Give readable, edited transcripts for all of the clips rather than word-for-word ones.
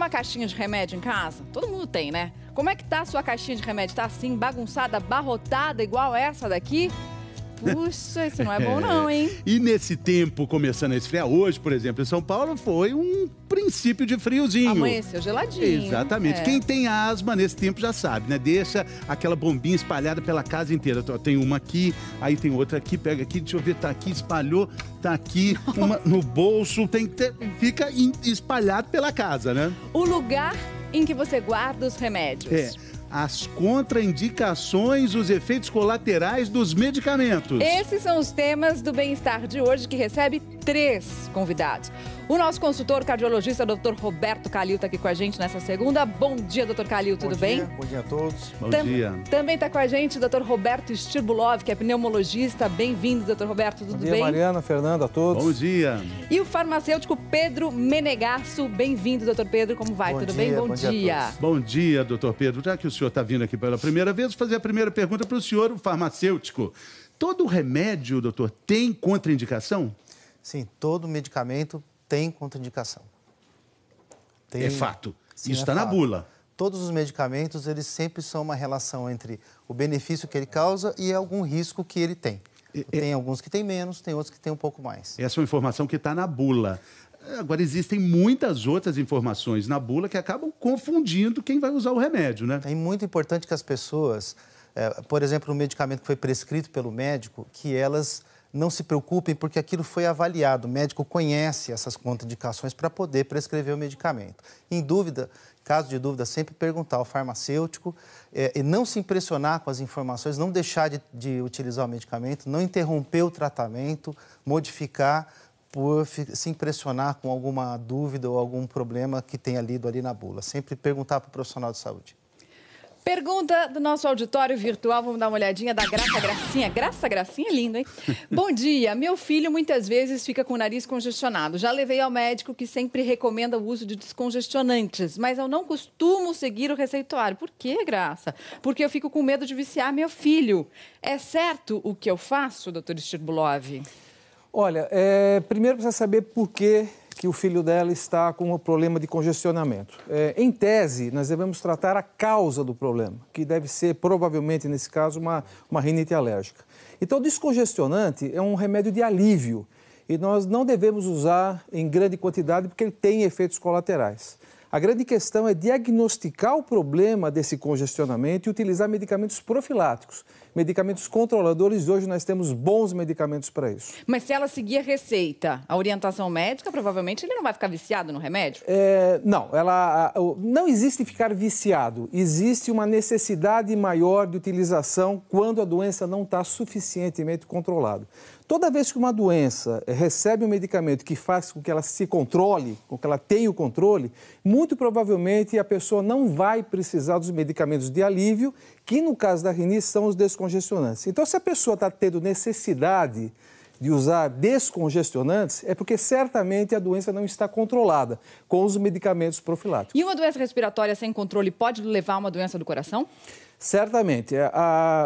uma caixinha de remédio em casa? Todo mundo tem, né? Como é que tá a sua caixinha de remédio? Tá assim, bagunçada, abarrotada, igual essa daqui? Puxa, isso não é bom não, hein? E nesse tempo começando a esfriar, hoje, por exemplo, em São Paulo, foi um princípio de friozinho. Amanheceu geladinho. Exatamente. É. Quem tem asma nesse tempo já sabe, né? Deixa aquela bombinha espalhada pela casa inteira. Tem uma aqui, aí tem outra aqui, pega aqui, deixa eu ver, tá aqui, espalhou, tá aqui, uma no bolso, fica espalhado pela casa, né? O lugar em que você guarda os remédios. As contraindicações, os efeitos colaterais dos medicamentos. Esses são os temas do Bem-Estar de hoje, que recebe 3 convidados. O nosso consultor cardiologista, Dr. Roberto Calil, está aqui com a gente nessa segunda. Bom dia, Dr. Calil, tudo bem? Bom dia a todos. Bom dia. Também está com a gente o Dr. Roberto Stirbulov, que é pneumologista. Bem-vindo, Dr. Roberto, tudo bem? Bom dia, Mariana, Fernando, a todos. Bom dia. E o farmacêutico Pedro Menegasso. Bem-vindo, Dr. Pedro, como vai? Tudo bem? Bom dia. Bom dia, doutor Pedro. Já que o senhor está vindo aqui pela primeira vez, vou fazer a primeira pergunta para o senhor, o farmacêutico. Todo remédio, doutor, tem contraindicação? Sim, todo medicamento tem contraindicação. É fato. Sim, isso está na bula. Todos os medicamentos, eles sempre são uma relação entre o benefício que ele causa e algum risco que ele tem. Tem alguns que tem menos, tem outros que tem um pouco mais. Essa é uma informação que está na bula. Agora, existem muitas outras informações na bula que acabam confundindo quem vai usar o remédio, né? É muito importante que as pessoas, por exemplo, um medicamento que foi prescrito pelo médico, que elas não se preocupem porque aquilo foi avaliado. O médico conhece essas contraindicações para poder prescrever o medicamento. Em dúvida, caso de dúvida, sempre perguntar ao farmacêutico e não se impressionar com as informações, não deixar de utilizar o medicamento, não interromper o tratamento, modificar por se impressionar com alguma dúvida ou algum problema que tenha lido ali na bula. Sempre perguntar para o profissional de saúde. Pergunta do nosso auditório virtual, vamos dar uma olhadinha da Graça Gracinha. Graça Gracinha é lindo, hein? Bom dia, meu filho muitas vezes fica com o nariz congestionado. Já levei ao médico que sempre recomenda o uso de descongestionantes, mas eu não costumo seguir o receituário. Por quê, Graça? Porque eu fico com medo de viciar meu filho. É certo o que eu faço, doutor Stirbulov? Olha, primeiro precisa saber por que o filho dela está com um problema de congestionamento. Em tese, nós devemos tratar a causa do problema, que deve ser, provavelmente, nesse caso, uma rinite alérgica. Então, o descongestionante é um remédio de alívio e nós não devemos usar em grande quantidade porque ele tem efeitos colaterais. A grande questão é diagnosticar o problema desse congestionamento e utilizar medicamentos profiláticos, medicamentos controladores, e hoje nós temos bons medicamentos para isso. Mas se ela seguir a receita, a orientação médica, provavelmente ele não vai ficar viciado no remédio? Não existe ficar viciado, existe uma necessidade maior de utilização quando a doença não está suficientemente controlada. Toda vez que uma doença recebe um medicamento que faz com que ela se controle, com que ela tenha o controle, muito provavelmente a pessoa não vai precisar dos medicamentos de alívio, que no caso da rinite são os descongestionantes. Então, se a pessoa está tendo necessidade de usar descongestionantes, é porque certamente a doença não está controlada com os medicamentos profiláticos. E uma doença respiratória sem controle pode levar a uma doença do coração? Certamente.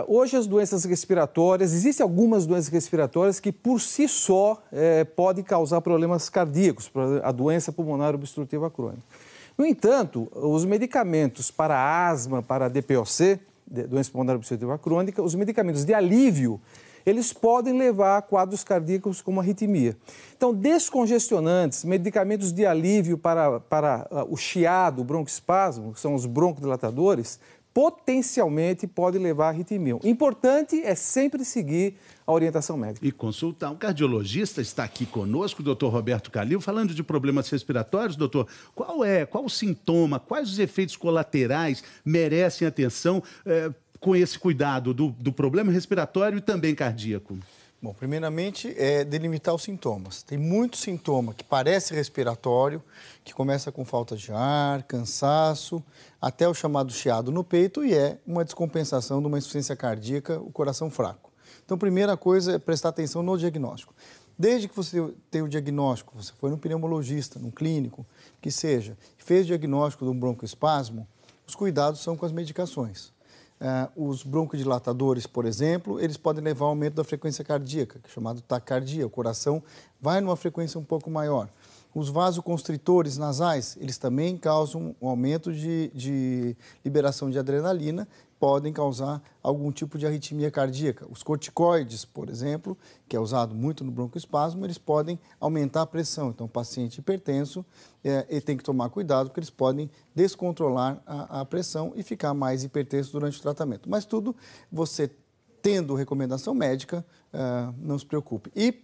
Hoje as doenças respiratórias, existem algumas doenças respiratórias que por si só podem causar problemas cardíacos, a doença pulmonar obstrutiva crônica. No entanto, os medicamentos para asma, para DPOC, doença pulmonar obstrutiva crônica, os medicamentos de alívio, eles podem levar a quadros cardíacos como arritmia. Então, descongestionantes, medicamentos de alívio para o chiado, o broncoespasmo, que são os broncodilatadores, potencialmente pode levar a arritmia. O importante é sempre seguir a orientação médica. E consultar um cardiologista. Está aqui conosco, o doutor Roberto Calil, falando de problemas respiratórios. Doutor, qual o sintoma, quais os efeitos colaterais merecem atenção com esse cuidado do problema respiratório e também cardíaco? Bom, primeiramente, delimitar os sintomas. Tem muito sintoma que parece respiratório, que começa com falta de ar, cansaço, até o chamado chiado no peito, e é uma descompensação de uma insuficiência cardíaca, o coração fraco. Então, primeira coisa é prestar atenção no diagnóstico. Desde que você tem o diagnóstico, você foi no pneumologista, num clínico, que seja, fez o diagnóstico de um broncoespasmo, os cuidados são com as medicações. Os broncodilatadores, por exemplo, eles podem levar ao aumento da frequência cardíaca, que é chamado taquicardia. O coração vai numa frequência um pouco maior. Os vasoconstritores nasais, eles também causam um aumento de liberação de adrenalina, podem causar algum tipo de arritmia cardíaca. Os corticoides, por exemplo, que é usado muito no broncoespasmo, eles podem aumentar a pressão. Então, o paciente hipertenso ele tem que tomar cuidado, porque eles podem descontrolar a pressão e ficar mais hipertenso durante o tratamento. Mas tudo, você tendo recomendação médica, não se preocupe. E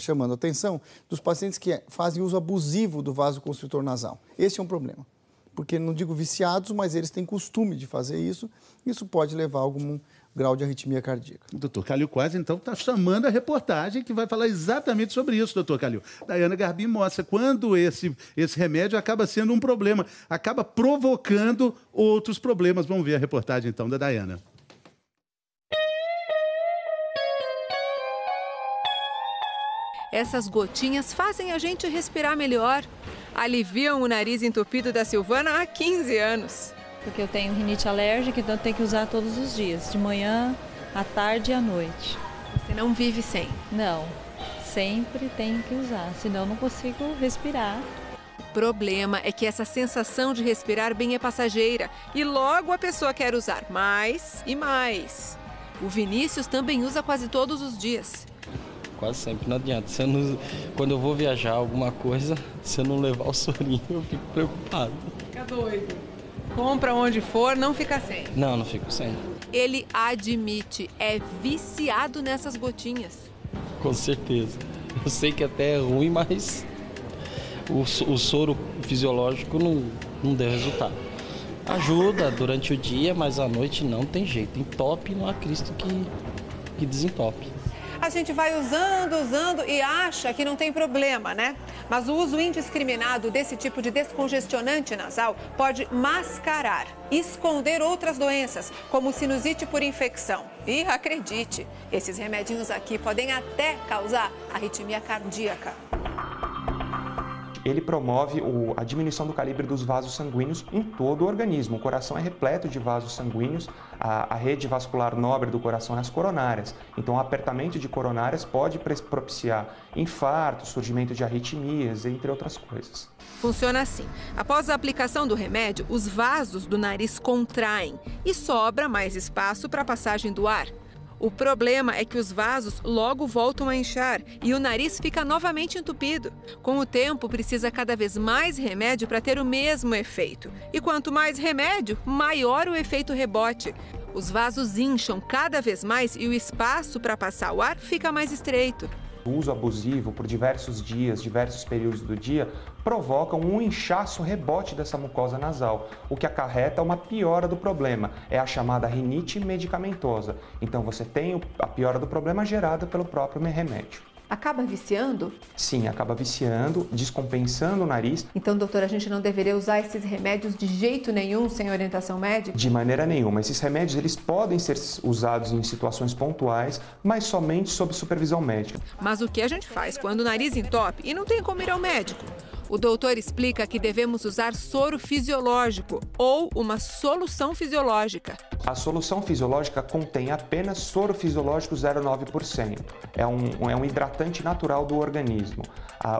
chamando a atenção dos pacientes que fazem uso abusivo do vasoconstritor nasal. Esse é um problema, porque não digo viciados, mas eles têm costume de fazer isso. Isso pode levar a algum grau de arritmia cardíaca. O doutor Calil Quase, então, está chamando a reportagem que vai falar exatamente sobre isso, doutor Calil. Daiana Garbim mostra quando esse remédio acaba sendo um problema, acaba provocando outros problemas. Vamos ver a reportagem, então, da Daiana. Essas gotinhas fazem a gente respirar melhor. Aliviam o nariz entupido da Silvana há 15 anos. Porque eu tenho rinite alérgica, então eu tenho que usar todos os dias, de manhã, à tarde e à noite. Você não vive sem? Não, sempre tenho que usar, senão eu não consigo respirar. O problema é que essa sensação de respirar bem é passageira e logo a pessoa quer usar mais e mais. O Vinícius também usa quase todos os dias. Quase sempre, não adianta. Quando eu vou viajar alguma coisa, se eu não levar o sorinho, eu fico preocupado. Fica doido. Compra onde for, não fica sem. Não fico sem. Ele admite, é viciado nessas gotinhas. Com certeza. Eu sei que até é ruim, mas o soro fisiológico não deu resultado. Ajuda durante o dia, mas à noite não tem jeito. Entope, não há Cristo que desentope. A gente vai usando e acha que não tem problema, né? Mas o uso indiscriminado desse tipo de descongestionante nasal pode mascarar, esconder outras doenças, como sinusite por infecção. E acredite, esses remedinhos aqui podem até causar arritmia cardíaca. Ele promove a diminuição do calibre dos vasos sanguíneos em todo o organismo. O coração é repleto de vasos sanguíneos, a rede vascular nobre do coração é as coronárias. Então, o apertamento de coronárias pode propiciar infarto, surgimento de arritmias, entre outras coisas. Funciona assim. Após a aplicação do remédio, os vasos do nariz contraem e sobra mais espaço para a passagem do ar. O problema é que os vasos logo voltam a inchar e o nariz fica novamente entupido. Com o tempo, precisa cada vez mais remédio para ter o mesmo efeito. E quanto mais remédio, maior o efeito rebote. Os vasos incham cada vez mais e o espaço para passar o ar fica mais estreito. O uso abusivo por diversos dias, diversos períodos do dia, provoca um inchaço rebote dessa mucosa nasal, o que acarreta uma piora do problema. É a chamada rinite medicamentosa. Então você tem a piora do problema gerada pelo próprio remédio. Acaba viciando? Sim, acaba viciando, descompensando o nariz. Então, doutor, a gente não deveria usar esses remédios de jeito nenhum sem orientação médica? De maneira nenhuma. Esses remédios eles podem ser usados em situações pontuais, mas somente sob supervisão médica. Mas o que a gente faz quando o nariz entope e não tem como ir ao médico? O doutor explica que devemos usar soro fisiológico ou uma solução fisiológica. A solução fisiológica contém apenas soro fisiológico 0,9%. É um hidratante natural do organismo.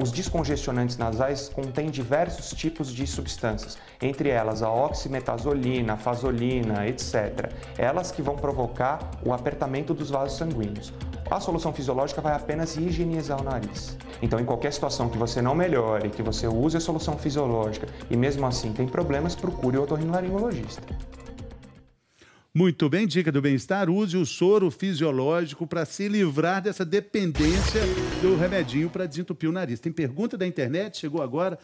Os descongestionantes nasais contêm diversos tipos de substâncias, entre elas a oximetazolina, a fazolina, etc. Elas que vão provocar o apertamento dos vasos sanguíneos. A solução fisiológica vai apenas higienizar o nariz. Então, em qualquer situação que você não melhore, que você use a solução fisiológica e mesmo assim tem problemas, procure o otorrinolaringologista. Muito bem, dica do bem-estar, use o soro fisiológico para se livrar dessa dependência do remedinho para desentupir o nariz. Tem pergunta da internet, chegou agora,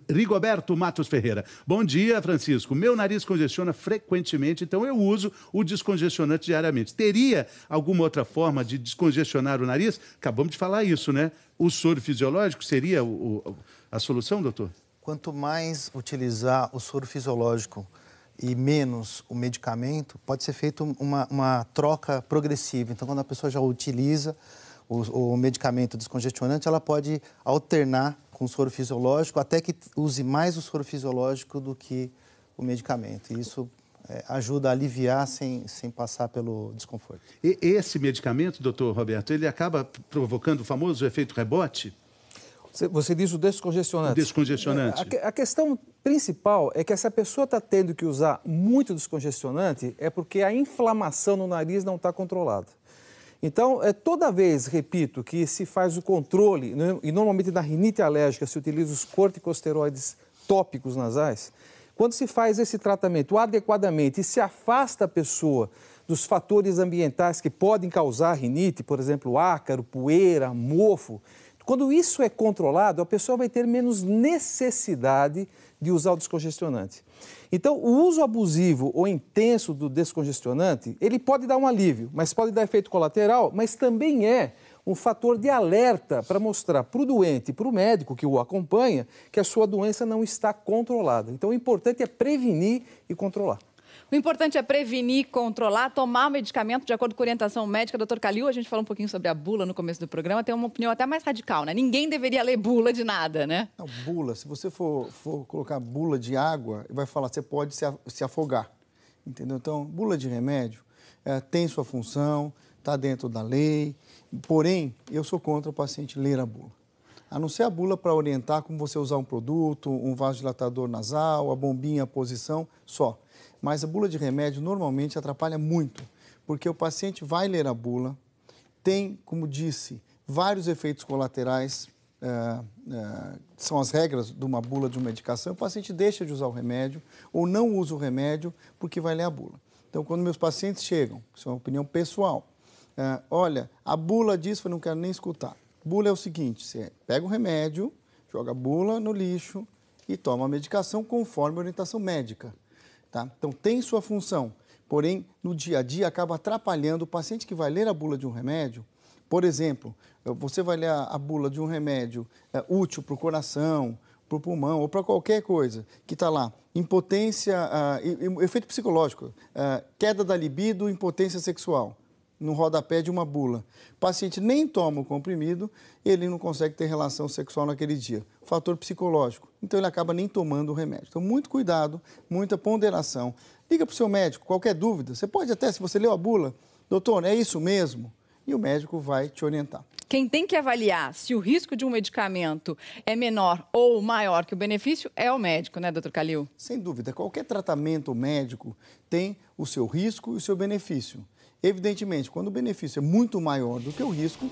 Rigoberto Matos Ferreira. Bom dia, Francisco. Meu nariz congestiona frequentemente, então eu uso o descongestionante diariamente. Teria alguma outra forma de descongestionar o nariz? Acabamos de falar isso, né? O soro fisiológico seria a solução, doutor? Quanto mais utilizar o soro fisiológico e menos o medicamento, pode ser feita uma troca progressiva. Então, quando a pessoa já utiliza o medicamento descongestionante, ela pode alternar com o soro fisiológico até que use mais o soro fisiológico do que o medicamento. E isso ajuda a aliviar sem passar pelo desconforto. E esse medicamento, doutor Roberto, ele acaba provocando o famoso efeito rebote? Você diz o descongestionante. O descongestionante. A questão principal é que essa pessoa está tendo que usar muito descongestionante é porque a inflamação no nariz não está controlada. Então, toda vez, repito, que se faz o controle, e normalmente na rinite alérgica se utiliza os corticosteroides tópicos nasais, quando se faz esse tratamento adequadamente e se afasta a pessoa dos fatores ambientais que podem causar rinite, por exemplo, ácaro, poeira, mofo, quando isso é controlado, a pessoa vai ter menos necessidade de usar o descongestionante. Então, o uso abusivo ou intenso do descongestionante, ele pode dar um alívio, mas pode dar efeito colateral, mas também é um fator de alerta para mostrar para o doente e para o médico que o acompanha que a sua doença não está controlada. Então, o importante é prevenir e controlar. O importante é prevenir, controlar, tomar o medicamento de acordo com a orientação médica. Doutor Calil, a gente falou um pouquinho sobre a bula no começo do programa, tem uma opinião até mais radical, né? Ninguém deveria ler bula de nada, né? Não, bula, se você for colocar bula de água, vai falar, você pode se afogar, entendeu? Então, bula de remédio tem sua função, está dentro da lei, porém, eu sou contra o paciente ler a bula. A não ser a bula para orientar como você usar um produto, um vasodilatador nasal, a bombinha, a posição, só. Mas a bula de remédio normalmente atrapalha muito, porque o paciente vai ler a bula, tem, como disse, vários efeitos colaterais, são as regras de uma bula de uma medicação, o paciente deixa de usar o remédio ou não usa o remédio porque vai ler a bula. Então, quando meus pacientes chegam, isso é uma opinião pessoal, olha, a bula diz que eu não quero nem escutar. Bula é o seguinte, você pega o remédio, joga a bula no lixo e toma a medicação conforme a orientação médica. Tá? Então, tem sua função, porém, no dia a dia, acaba atrapalhando o paciente que vai ler a bula de um remédio. Por exemplo, você vai ler a bula de um remédio útil para o coração, para o pulmão ou para qualquer coisa, que está lá, impotência, efeito psicológico, queda da libido, impotência sexual, no rodapé de uma bula. O paciente nem toma o comprimido, ele não consegue ter relação sexual naquele dia. Fator psicológico. Então, ele acaba nem tomando o remédio. Então, muito cuidado, muita ponderação. Liga para o seu médico, qualquer dúvida. Você pode até, se você leu a bula, doutor, é isso mesmo? E o médico vai te orientar. Quem tem que avaliar se o risco de um medicamento é menor ou maior que o benefício é o médico, né, doutor Calil? Sem dúvida. Qualquer tratamento médico tem o seu risco e o seu benefício. Evidentemente, quando o benefício é muito maior do que o risco,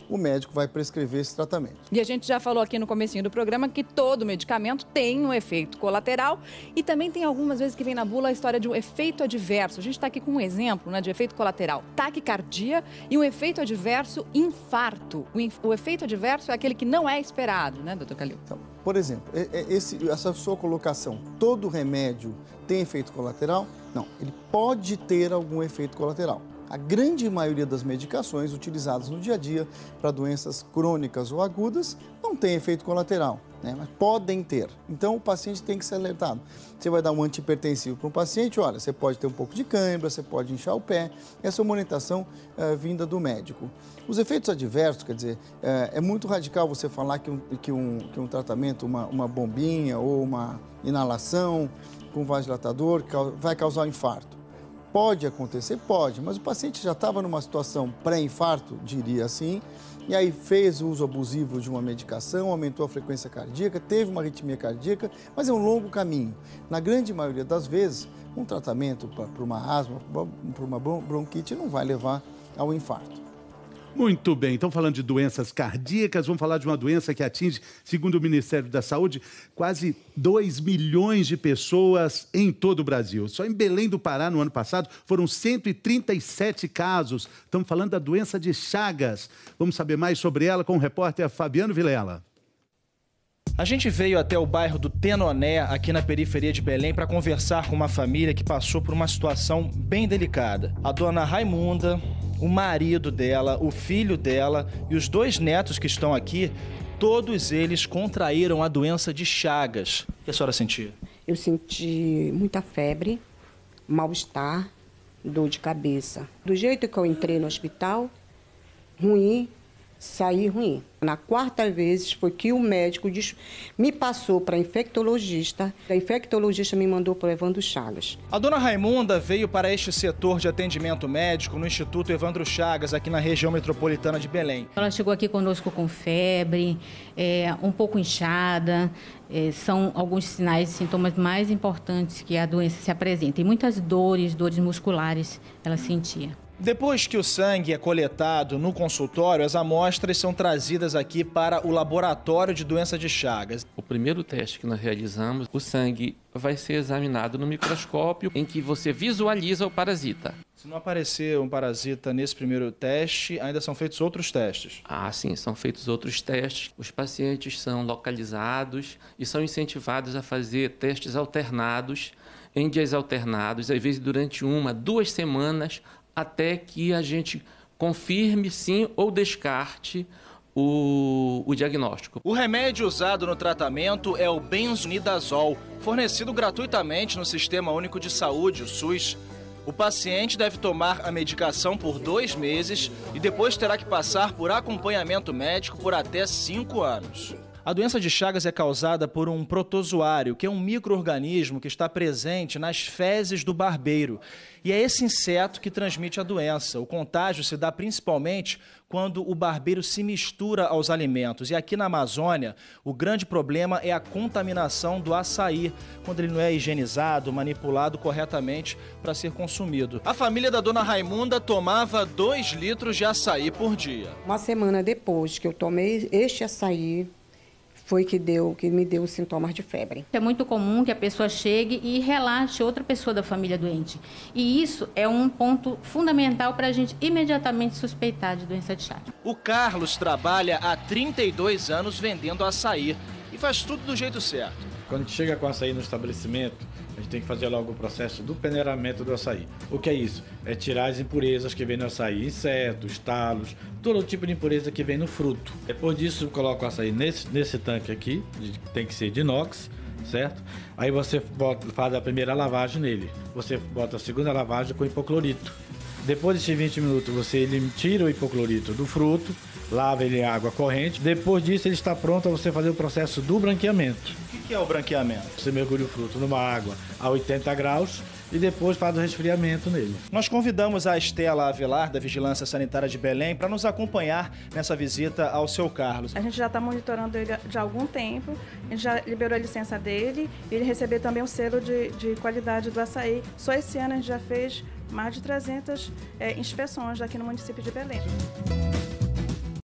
o médico vai prescrever esse tratamento. E a gente já falou aqui no comecinho do programa que todo medicamento tem um efeito colateral e também tem algumas vezes que vem na bula a história de um efeito adverso. A gente está aqui com um exemplo, né, de efeito colateral, taquicardia e um efeito adverso, infarto. O efeito adverso é aquele que não é esperado, né, doutor Calil? Então, por exemplo, essa sua colocação, todo remédio tem efeito colateral? Não, ele pode ter algum efeito colateral. A grande maioria das medicações utilizadas no dia a dia para doenças crônicas ou agudas não tem efeito colateral, né? Mas podem ter. Então, o paciente tem que ser alertado. Você vai dar um antihipertensivo para um paciente, olha, você pode ter um pouco de cãibra, você pode inchar o pé. Essa é uma orientação vinda do médico. Os efeitos adversos, quer dizer, é muito radical você falar que um tratamento, uma bombinha ou uma inalação com vasodilatador vai causar um infarto. Pode acontecer? Pode, mas o paciente já estava numa situação pré-infarto, diria assim, e aí fez o uso abusivo de uma medicação, aumentou a frequência cardíaca, teve uma arritmia cardíaca, mas é um longo caminho. Na grande maioria das vezes, um tratamento para uma asma, para uma bronquite, não vai levar ao infarto. Muito bem, então falando de doenças cardíacas, vamos falar de uma doença que atinge, segundo o Ministério da Saúde, quase 2 milhões de pessoas em todo o Brasil. Só em Belém do Pará, no ano passado, foram 137 casos. Estamos falando da doença de Chagas. Vamos saber mais sobre ela com o repórter Fabiano Vilela. A gente veio até o bairro do Tenoné, aqui na periferia de Belém, para conversar com uma família que passou por uma situação bem delicada. A dona Raimunda, o marido dela, o filho dela e os 2 netos que estão aqui, todos eles contraíram a doença de Chagas. O que a senhora sentia? Eu senti muita febre, mal-estar, dor de cabeça. Do jeito que eu entrei no hospital, ruim, saí ruim. Na quarta vez foi que o médico me passou para infectologista. A infectologista me mandou para o Evandro Chagas. A dona Raimunda veio para este setor de atendimento médico no Instituto Evandro Chagas, aqui na região metropolitana de Belém. Ela chegou aqui conosco com febre, um pouco inchada. São alguns sinais e sintomas mais importantes que a doença se apresenta. E muitas dores musculares ela sentia. Depois que o sangue é coletado no consultório, as amostras são trazidas aqui para o laboratório de doença de Chagas. O primeiro teste que nós realizamos, o sangue vai ser examinado no microscópio, em que você visualiza o parasita. Se não aparecer um parasita nesse primeiro teste, ainda são feitos outros testes? Ah, sim, são feitos outros testes. Os pacientes são localizados e são incentivados a fazer testes alternados, em dias alternados, às vezes durante 1, 2 semanas, até que a gente confirme sim ou descarte o diagnóstico. O remédio usado no tratamento é o benzonidazol, fornecido gratuitamente no Sistema Único de Saúde, o SUS. O paciente deve tomar a medicação por 2 meses e depois terá que passar por acompanhamento médico por até 5 anos. A doença de Chagas é causada por um protozoário, que é um micro-organismo que está presente nas fezes do barbeiro. E é esse inseto que transmite a doença. O contágio se dá principalmente quando o barbeiro se mistura aos alimentos. E aqui na Amazônia, o grande problema é a contaminação do açaí, quando ele não é higienizado, manipulado corretamente para ser consumido. A família da dona Raimunda tomava 2 litros de açaí por dia. Uma semana depois que eu tomei este açaí, foi que me deu os sintomas de febre. É muito comum que a pessoa chegue e relate outra pessoa da família doente. E isso é um ponto fundamental para a gente imediatamente suspeitar de doença de Chagas. O Carlos trabalha há 32 anos vendendo açaí e faz tudo do jeito certo. Quando a gente chega com açaí no estabelecimento, a gente tem que fazer logo o processo do peneiramento do açaí. O que é isso? É tirar as impurezas que vem no açaí, insetos, talos, todo tipo de impureza que vem no fruto. Depois disso, eu coloco o açaí nesse tanque aqui, tem que ser de inox, certo? Aí você faz a primeira lavagem nele. Você bota a segunda lavagem com hipoclorito. Depois de 20 minutos, você tira o hipoclorito do fruto, lava ele em água corrente. Depois disso, ele está pronto a você fazer o processo do branqueamento. O que é o branqueamento? Você mergulha o fruto numa água a 80 graus e depois faz o resfriamento nele. Nós convidamos a Estela Avelar, da Vigilância Sanitária de Belém, para nos acompanhar nessa visita ao seu Carlos. A gente já está monitorando ele já há algum tempo, a gente já liberou a licença dele e ele recebeu também o selo de qualidade do açaí. Só esse ano a gente já fez mais de 300 inspeções aqui no município de Belém.